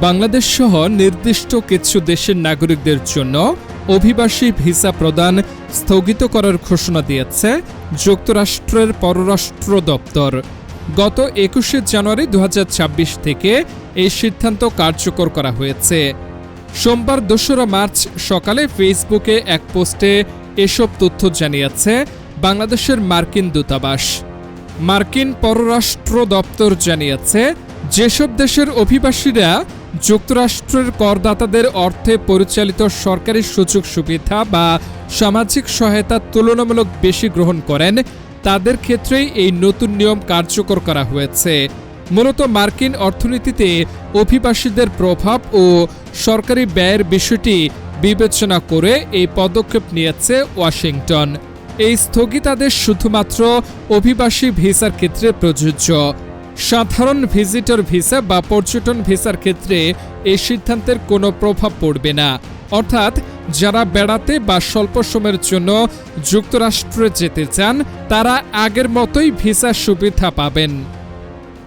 বাংলাদেশ সহ নির্দিষ্ট কিছু দেশের নাগরিকদের জন্য অভিবাসী ভিসা প্রদান স্থগিত করার ঘোষণা দিয়েছে যুক্তরাষ্ট্রের পররাষ্ট্র দপ্তর। গত ২১ জানুয়ারি ২০২৬ থেকে এই সিদ্ধান্ত কার্যকর করা হয়েছে। সোমবার ২রা মার্চ সকালে ফেসবুকে এক পোস্টে এসব তথ্য জানিয়েছে বাংলাদেশের মার্কিন দূতাবাস। মার্কিন পররাষ্ট্র দপ্তর জানিয়েছে, যেসব দেশের অভিবাসীরা যুক্তরাষ্ট্রের করদাতাদের অর্থে পরিচালিত সরকারি সুযোগ সুবিধা বা সামাজিক সহায়তা তুলনামূলক বেশি গ্রহণ করেন, তাদের ক্ষেত্রেই এই নতুন নিয়ম কার্যকর করা হয়েছে। মূলত মার্কিন অর্থনীতিতে অভিবাসীদের প্রভাব ও সরকারি ব্যয়ের বিষয়টি বিবেচনা করে এই পদক্ষেপ নিয়েছে ওয়াশিংটন। এই স্থগিতাদেশ শুধুমাত্র অভিবাসী ভিসার ক্ষেত্রে প্রযোজ্য। সাধারণ ভিজিটর ভিসা বা পর্যটন ভিসার ক্ষেত্রে এই সিদ্ধান্তের কোনো প্রভাব পড়বে না। অর্থাৎ যারা বেড়াতে বা স্বল্প সময়ের জন্য যুক্তরাষ্ট্রে যেতে চান, তারা আগের মতোই ভিসা সুবিধা পাবেন।